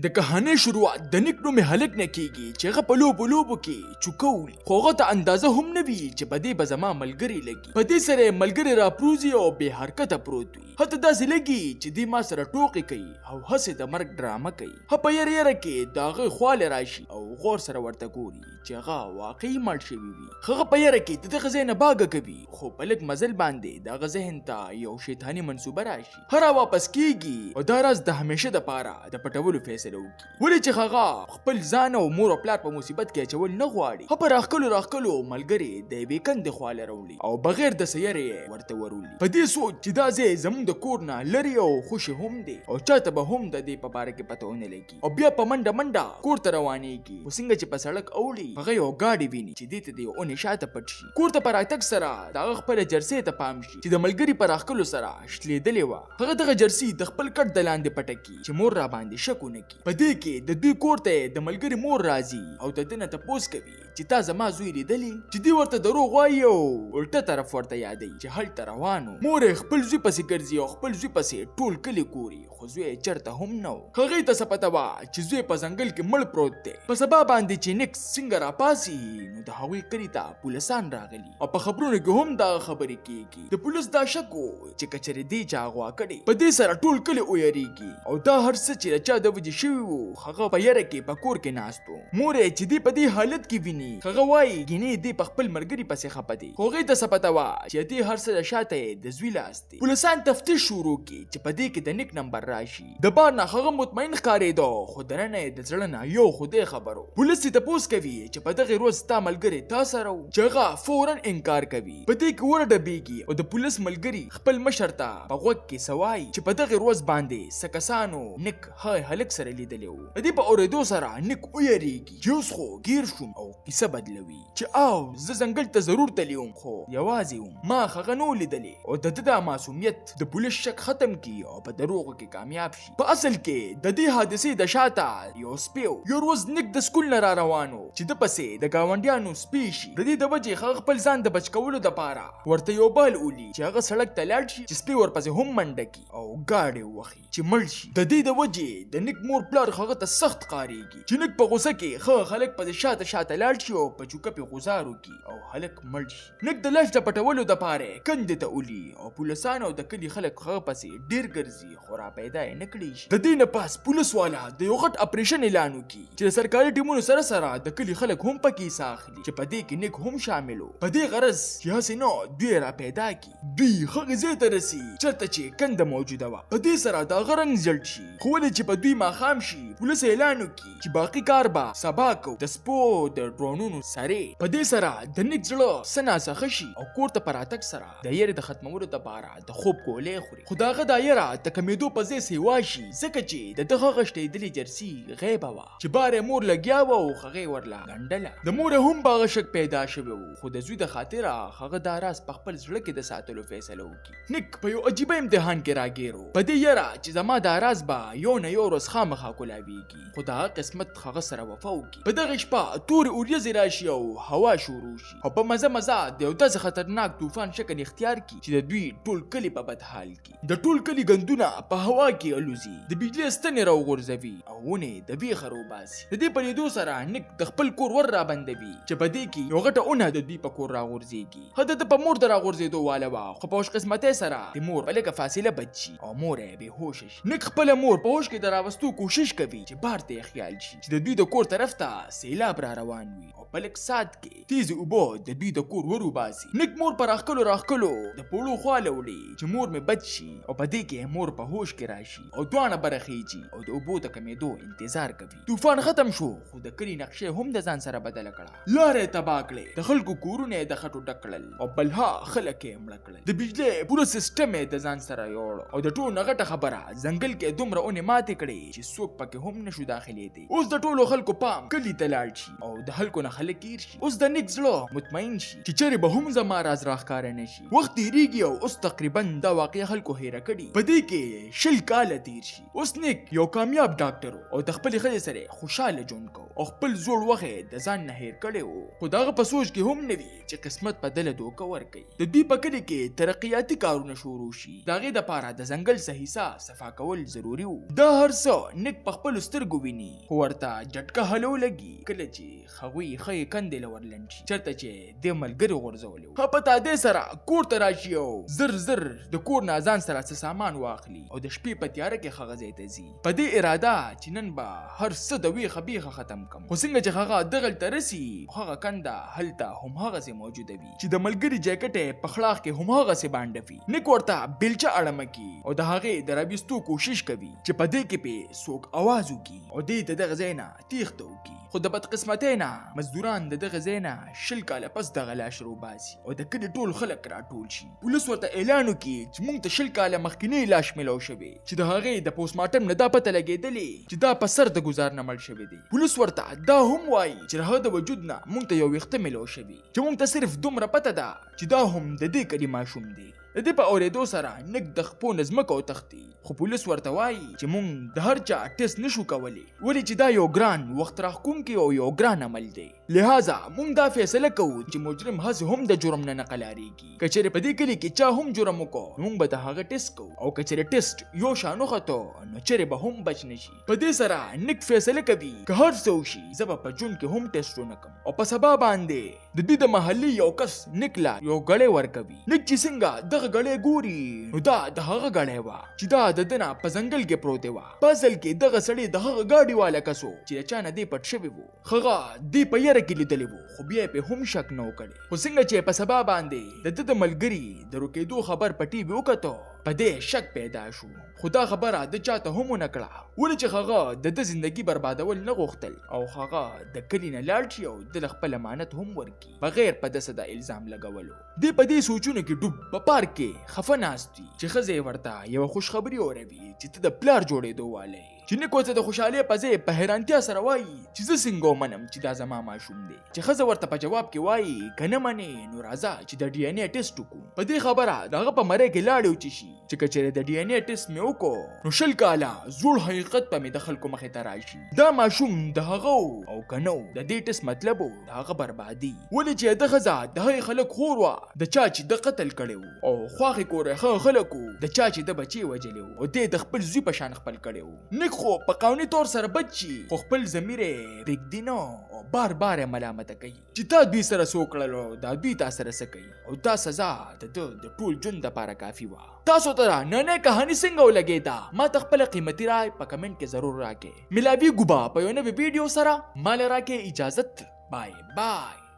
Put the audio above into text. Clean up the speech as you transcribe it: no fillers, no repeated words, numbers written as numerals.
د کهانې شروعات د نیک نومې هلک نه کیږي چې هغه په لوبو کې چوکول خو هغه ته اندازه هم نه وي چې په دې به زما ملګري لګي. په دې سره ملګري راپروزي او بې حرکته پروت وي. هلته داسې لګي چې دې ما سره ټوکې کوي او هسې د مرګ ډرامه کوي. په یره کې د هغه خواله راشي او غور سره ورته ګوري چې هغه واقعي مړ شوی وي. هغه په یره کې د دغه ځای نه باګه کوي خو په لږ مزل باندې د هغه ذهن ته یو شیطاني منصوبه راشي. هر واپس کیږي او دا راز د همیشه دپاره د پټولو فیصله وکړي. ولې چې هغه خپل ځان او مور او پلار په مصیبت کې اچول نه غواړي. په راښکلو ملګري د یوې کندې خواله راوړي او بغیر د سیارې ورته ورولي. په دې سوچ چې دا ځای زموږ د کور نه لرې او خوشي هم دی او چاته به هم د دې په باره کې پته ونه لګي. او بیا په منډه کور ته روانېږي. خو څنګه چې په سړک اوړي هغه یو ګاډي ویني چې دې ته د یو اونې شاته پټ شي. کور ته په راتګ سره د هغه خپله جرسۍ ته پام شي چې د ملګري په راښکلو سره شلېدلې وه. هغه دغه جرسي د خپل کټ د لاندې پټه کړي چې مور را باندې شک ونه کړي. په دې کې د دوی کور ته د ملګري مور راځي او د ده نه تپوس کوي چې تا زما زوی لیدلی چې دوی ورته دروغ وایي او الټه طرف ورته یادوي چې هلته روان و. مور یې خپل زوی پسې ګرځي او خپل زوی پسې ټول کلي ګوري خو زوی یې چېرته هم نه و. هغې ته څه پته وه چې زوی په ځنګل کې مړ پروت دی. په سبا باندې چې نیک څنګه راپاسي نو د هغوی کلي ته پولیسان راغلي او په خبرونو کې هم دغه خبرې کېږي. د پولیس دا شک و چې کچرې دې چا غوا کړې. په دې سره ټول کلي ویریږي او دا هر څه چې د چا د وجې شوي وو هغه په یره کې په کور کې ناست و. مور یې چې دې په دې حالت کې ویني هغه وایي ګینې دې په خپل ملګري پسې خفه دی. خو هغې ته څه پته وه چې دې هر څه د شاته یې د زوی لاس دی. پولیسان تفتیش شروع کړي چې په دې کې د نیک نمبر راشي. د بار نه هغه مطمئن ښکارېده خو دننه یې د زړه نه یو خدای خبر و. پولیس یې تپوس کوي چې په دغې ورځ ستا ملګری تا سره و چې هغه فوراً انکار کوي. په دې کې ورډبېږي او د پولیس ملګري خپل مشر ته په غوږ کې څه وایي چې په دغې ورځ باندې څه کسانو نیک هغه هلک سره لیدلی و. د دې په اورېدو سره نیک ویریږي چې اوس خو ګیر شوم او کیسه بدلوي چې او زه ځنګل ته ضرور تللی وم خو یوازې وم ما هغه نه و لیدلی او د ده دا معصومیت د پولیس شک ختم کړي او په دروغو کې کامیاب شي. په اصل کې د دې حادثې د شاته یو سپی و. یو ورځ نیک د سکول نه را روان و چې ده پسې د ګاونډیانو سپی شي. د دې د وجې هغه خپل ځان د بچ کولو دپاره ورته یو بال ولي چې هغه سړک ته لاړ شي چې سپی ورپسې هم منډه کړي او ګاډی ووهي چې مړ شي. د دې د وجې د نیک مور پلار هغه ته سخت ښکارېږي چې نیک په غوسه کې ښه هلک پسې شاته لاړ شي او په چوکه پې غوزار وکړي او هلک مړ شي. نیک د لاش د پټولو دپاره کندې ته ولي او پولیسان او د کلي خلک هغه پسې ډېر ګرځي خو را پیدا یې نه کړی شي. د دې نه پاس پولیس والا د یو غټ اپریشن اعلان وکړي چې د سرکاري ټیمونو سره د کلي خلک هم پکې حصه اخلي چې په دې کې نیک هم شامل و. په دې غرض چې هسې نه دوی را پیدا کړي. دوی هغې ځای ته رسي چېرته چې کنده موجوده وه. په دې سره د هغه رنګ زیړ شي. خو ولې چې په دوی ماښام شي پولیس اعلان وکړي چې باقي کار به سبا کوو. د سپو د ډرونونو سرې په دې سره د نیک زړه څه ناڅخه شي او کور ته په راتګ سره د یرې د ختمولو دپاره د خوب ګولۍ خوري. خو د هغه دا یره د کمېدو په ځای سیوا شي ځکه چې د دغه غشتېدلې جرسي غیبه وه چې بار یې مور لګیا وه او هغې ورله ګنډله. د مور هم په هغه شک پیدا شوی و خو د زوی د خاطره هغه دا راز په خپل زړه کې د ساتلو فیصله وکړي. نیک په یو عجیبه امتحان کې راګیر و. په دې یره چې زما دا راز به یو نه یو ورځ خامخا کولاویږي خو د هغه قسمت هغه سره وفا وکړي. په دغه شپه تورې وریځې راشي او هوا شروع شي او په مزه د یو داسې خطرناک طوفان شکل اختیار کړي چې د دوی ټول کلي په بد حال کې. د ټول کلي ګندونه په هوا کې الوزي. د بجلۍ ستنې راوغورځوي او ونې د بیخه راوباسي. د دې په لیدو سره نیک د خپل کور ور رابندوي چې په دې کې یو غټه اونه د دوی په کور راغورځېږي. هده د په مور د راغورځېدو واله وه خو په خوشقسمتۍ سره د مور په لږه فاصله بچ شي او مور یې بېهوشه شي. نیک خپله مور په هوش کې د راوستو کوشش کوي چې بار ته یې خیال شي چې د دوی د کور طرف ته سیلاب را روان وي او په لږ ساعت کې تیزې اوبه د دوی د کور ور وباسي. نیک مور په راښکلو د پوړو خواله وړي چې مور مې بچ شي او په دې کې مور په هوش کې راشي او دواړه برخیږي او د اوبو د کمېدو انتظار کوي. طوفان ختم شو خو د کلي نقشې هم د ځان سره بدله کړه. لاره یې تباه کړې. د خلکو کورونه یې د خټو ډک کړل او بلها خلک یې مړه کړل. د بجلۍ پوره سیسټم یې د ځان سره یوړ او د ټولو نه غټه خبره ځنګل کې دومره اونې ماتې کړې چې څوک پکې هم نشو داخلېدی. اوس د ټولو خلکو پام کلي ته لاړ شي او د خلکو خلکو نه خلک گیر شي. اوس د نیک زړه مطمئن شي چې چیرې به هم زما راز راښکاره نه شي. وخت تیریږي او اوس تقریبا دا واقعه خلکو هیره کړي. په دې کې 20 کاله تیر شي. اوس نیک یو کامیاب ډاکټر او د خپلې ښځې سره خوشحاله ژوند کوي او خپل زوړ وخت د ځان نه هیر کړی و. خو د هغه په سوچ کې هم نه وي چې قسمت په دله دوکه ورکوي. د دوی په کلي کې ترقیاتي کارونه شروع شي. د هغې دپاره د ځنګل صحیح صفا کول ضروري و. دا هر څه نیک په خپلو سترګو ویني خو ورته جټکه هلو لګي کله چې هغوی ښې کندې له ورلنډ شي چېرته چې دې ملګري غورځولی و. په تادې سره کور ته راشي او زر د کور نه ځان سره څه سامان واخلي او د شپې په تیاره کې هغه ځای ته ځي په دې اراده چې نن به هر څه د ویښه بیخه ختم کم. خو څنګه چې هغه دغلته رسي هغه کنده هلته هم هغسې موجوده وي چې د ملګري جاکټ په خلاق کې هم هغسې بانډه وي. نیک ورته بیلچه اړمه کي او د هغې د راویستو کوشش کوي چې په دې کې پې څوک اواز وکړي او دې ته دغه ځای نه تیښته وکړي. خو د بدقسمتۍ نه مزدوران د دغه ځای نه 20 کاله پس دغه لاش روباسي او د کلي ټول خلک راټول شي. پولیس ورته اعلان وکړي چې موږ ته 20 کاله مخکینی لاش میلاو شوی چې د هغې د پوسټمارټم نه دا پته لګېدلې چې دا په سر د ګزار نه مړ شوی دی. پولیس ورته دا هم وایي چې د هغه د وجود نه موږ ته یو ویښته میلاو شوی چې موږ ته صرف دومره پته ده چې دا هم د دې کلي ماشوم دی. د دې په اورېدو سره نیک د خپو نه ځمکه وتښتي. خو پولیس ورته وایي چې موږ د هر چا ټیسټ نشو کولی ولې چې دا یو ګران وخت راښکونکی او یو ګران عمل دی. لہذا موږ دا فیصله کوو چې مجرم هسې هم د جرم نه نقلاریږي. که چیرې په دې کلي کې چا هم جرم وکړو موږ به د هغه ټیسټ کوو او که چیرې ټیسټ یو شان وخته نو چیرې به هم بچ نشي. په دې سره نیک فیصله کوي که هر څه وشي زه به په ژوند کې هم ټیسټ ونه کړم. او په سبا باندې د دوی د محلي یو کس نیک لا یو ګړی ورکوي. نیک چې څنګه دغه ګړی ګوري نو دا د هغه ګړی وه چې دا د ده نه په ځنګل کې پروتې وه. په اصل کې دغه سړی د هغه ګاډي والا کس و چې د چا نه دی پټ شوی و. هغه دې په یره کې لیدلی و خو بیا یې پې هم شک نه و کړی. خو څنګه چې په سبا باندې د ده د ملګري د روکېدو خبر په ټي وي وکتو په دې شک پیدا شو. خو دا خبره د چاته هم ونه کړه ولې چې هغه د ده زندګي بربادول نه غوښتل او هغه د کلي نه لاړ شي او د خپل امانت هم ورکړي بغیر په ده څه د الزام لګولو. دی په دې سوچونو کې ډوب په پارک کې خفه ناست وي چې ښځې ورته یوه خوشخبري اوروي چې ته د پلار جوړېدو والی چې نیک ورته د خوشحالۍ په ځای په حیرانتیا سره وایي چې زه څنګه ومنم چې دا زما ماشوم دی. چې ښځه ورته په جواب کې وایي که نه منې نو راځه چې د ډي ان اے ټیسټ وکړو. په دې خبره د هغه په مرۍ کې لاړې وچې شي چې که چیرې د ډي ان اے ټیسټ مې وکړو نو 20 کاله زوړ حقیقت به مې د خلکو مخې ته راشي. دا ماشوم د هغه او که نه د دې ټیسټ مطلب و د هغه بربادي ولې چې د ښځه د هغې خلک خور وه د چا چې د قتل کړی و او خواښې کورې ښه خلک و د چا چې د بچې وجلی و او دې د خپل زوی په شان خپل کړی و. نیک خو په قانوني طور سره بچ شي خو خپل ضمیر یې پرېږدي نه او بار بار یې ملامته کوي چې تا دوی سره څه وکړل دا دوی تا سره څه کوي او دا سزا د ده د ټول ژوند دپاره کافي وه. تاسو ته نننۍ کهاني څنګه ولګېده ما ته خپله قیمتي رای په کمنټ کې ضرور راکړئ. ملاویږو به په یو نوي ویډیو سره ما له راکړئ اجازت. بای بای.